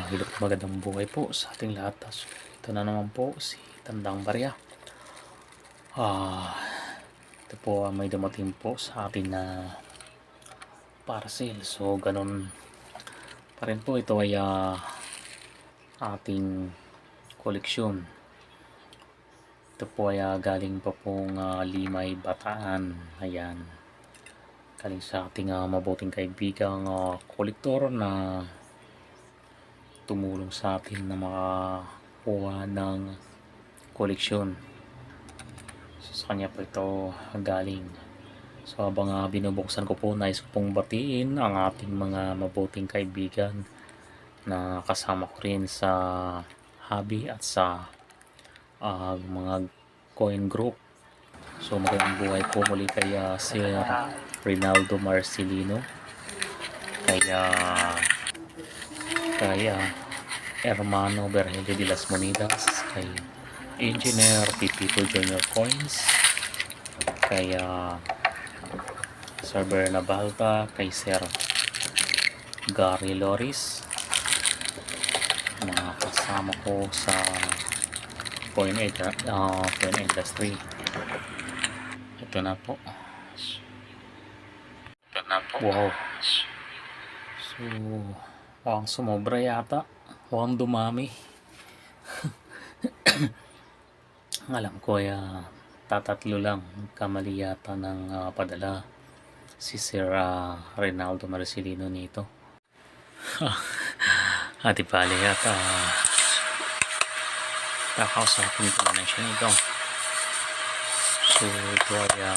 Hello, magandang buhay po sa ating lahat. Ito na naman po si Tandang Barya. Ah, ito po may dumating po sa atin na parcel. So, ganun pa rin po. Ito ay ating koleksyon. Ito po ay galing pa pong Limay, Bataan. Ayan. Galing sa ating mabuting kaibigang kolektor na tumulong sa atin na makakuha ng koleksyon. So, sa kanya po ito galing. So habang binubuksan ko po, nais ko pong batiin ang ating mga mabuting kaibigan na kasama ko rin sa hobby at sa mga coin group. So magandang buhay po muli kay Sir Rinaldo Marcelino, kay Hermano Berhelde de las Monidas, kay Engineer Pipito Junior Coins, kay Sir Bernabalta, kay Sir Gary Loris, mga kasama ko sa coin industry. Ito na po. Wow. So mukhang sumobra yata, mukhang dumami. Alam ko ay tatatlo lang, kamali yata ng padala si Sir Rinaldo Marcelino nito. Di bali at kakausapin ko na siya nito. So ito ay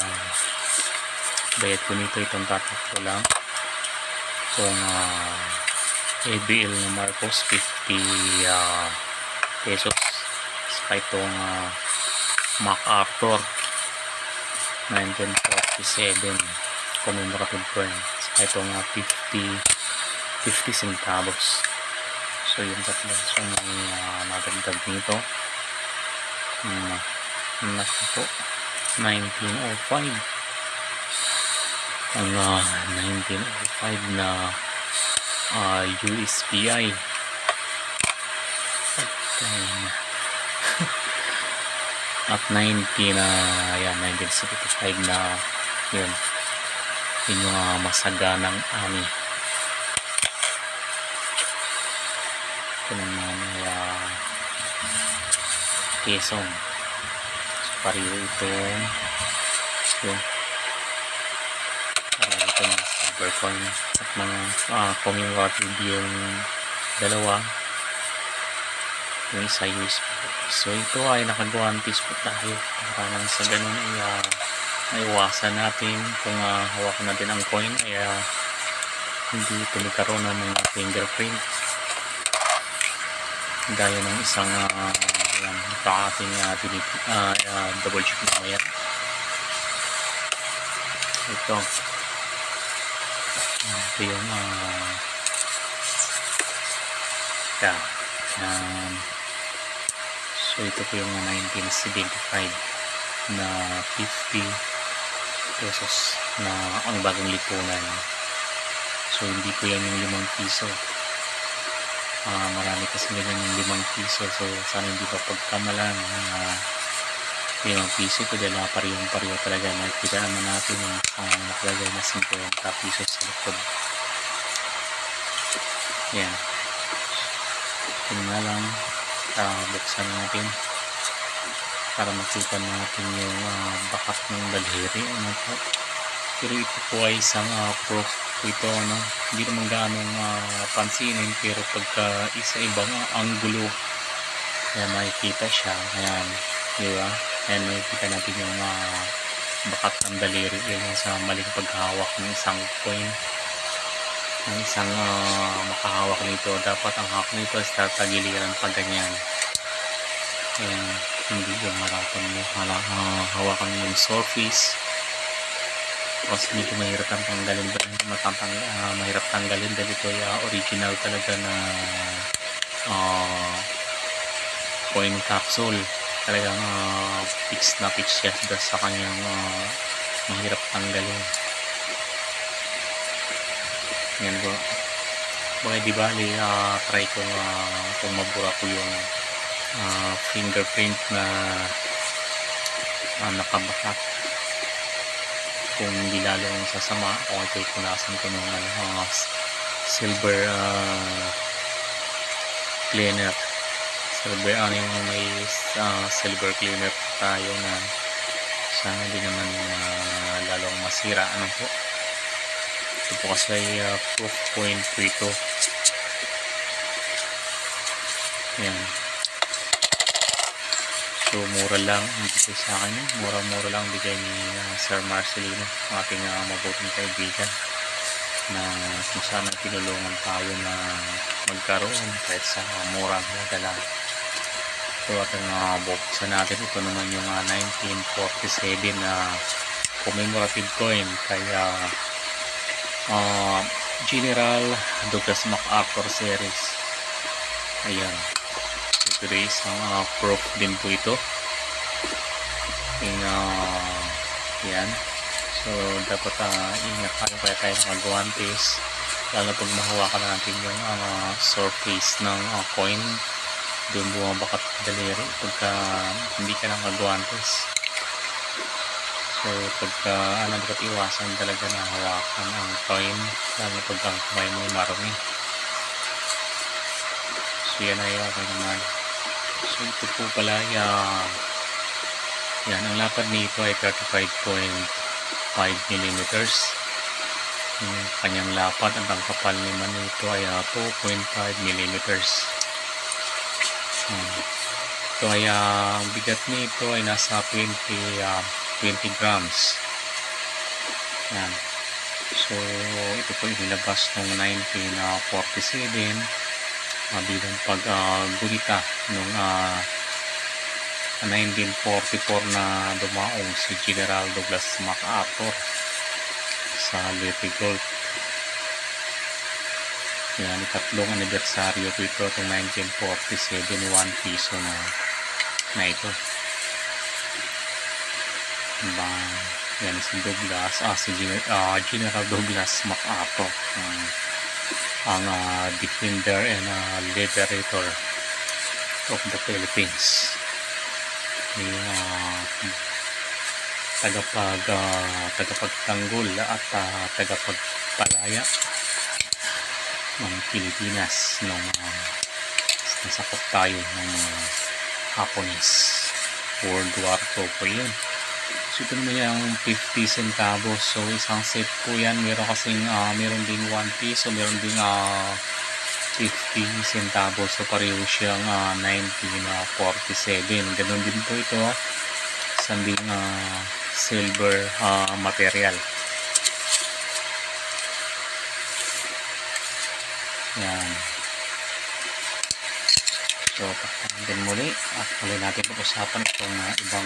bayad ko nito, itong tatatlo lang. Itong ABL na Marcos 50 pesos, saka itong MacArthur 1947 commemorative coin, saka itong 50 centavos. So yung tatlo, so may nadagdag nito naku po, 1905 ang 1905 na USPI at 1975 na yun yung masaganang ani. Ito naman Quezon. So pareho itong yun, pareho itong silver coin at mga commemorative yung dalawa, yung isa USB. So ito ay nakagwantis po tayo para lang sa ganun ay maiwasan natin kung hawakan natin ang coin ay hindi ito nagkaroon ng mga fingerprint gaya ng isang yan, ito ating double check mamaya. Ito yung so ito po yung 1975 na 50 pesos na ang bagong lipunan. So hindi po yan yung 5 piso. Marami kasi ganyan yung 5 piso. So sana hindi pa pagkamalan 5 piso ito dahil parehong-pareho talaga. Nakikita naman natin yung nakalagay na 50 pisos sa likod. Yan. Yun nga lang, buksan natin para makita natin yung bakat ng daliri. Pero ito po ay isang proof ito, hindi naman ganong pansinin, pero pagka isa ibang anggulo ayan, makikita siya. Ayan, diba? Ayan, makikita natin yung bakat ng daliri. Yan sa maling paghawak ng isang coin, ng isang makahawak nito. Dapat ang hawak nito is tatagiliran pag ganyan. Ayan, hindi yung harapan mo, hawakan mo yung surface. Tapos hindi ko mahirap tanggalin, mahirap tanggalin dahil ito ay original talaga na coin capsule. Talagang fix na fix siya sa kanyang mahirap tanggalin. Yan po. Mga di bali, try ko kung mabura ko yung fingerprint na nakabakat. Kung hindi lalong sasama, kung ito'y punasan ko ng silver cleaner. Silver, yung may silver cleaner tayo na sana hindi naman lalong masira. Ano po? Ito po kasi ay proof point po ito. Ayan. So mura lang ang bigay sa akin, mura lang bigay ni Sir Marcelino, ating mabuting kaibigan, na kung saan tinulungan tayo na magkaroon kahit sa murang halaga lang. Ito ating buksan natin. Ito naman yung 1947 na commemorative coin kaya General Douglas MacArthur series. Ayan. Ito rin isang proof din po ito. Yan. So dapat ingat tayo kaya tayo nakaguantes, lalo pag mahawakan natin yung surface ng coin, doon bumabakat daliri pagka hindi ka nakaguantes. So pagka dapat iwasan talaga na hawakan ang coin, lalo pag ang kamay mo marumi. So yan ay okay naman. So ito po pala yan, ang lapad nito ay 35.5 mm. Yung kanyang lapad at ang kapal naman nito ay 2.5 mm. Ito ay ang bigat nito ay nasa 20 grams. Yan. So ito po inilabas noong 1947 bilang paggunita noong 1944 na dumaong si General Douglas MacArthur sa Leyte Gulf. Yan, ikatlong anibersaryo ito itong 1947, 1 piso na ito. Yan si Douglas, General Douglas MacArthur, ang defender and liberator of the Philippines. Tagapagtanggol at tagapagpalaya ng Pilipinas nung nasakop tayo ng mga Hapones. World War II po yun. So ito naman yung 50 centavos. So isang set po yan. Meron kasing meron ding 1 piso, meron ding 50 centavos. So pareho siyang 1947. Ganon din po ito. Sanding silver material. Yan. So takpan muli at muli natin pag-usapan itong ibang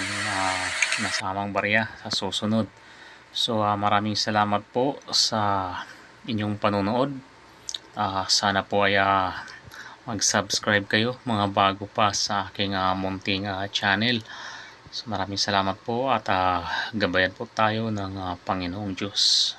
nasamang barya sa susunod. So maraming salamat po sa inyong panonood. Sana po ay mag-subscribe kayo mga bago pa sa aking munting channel. So maraming salamat po at gabayan po tayo ng Panginoong Diyos.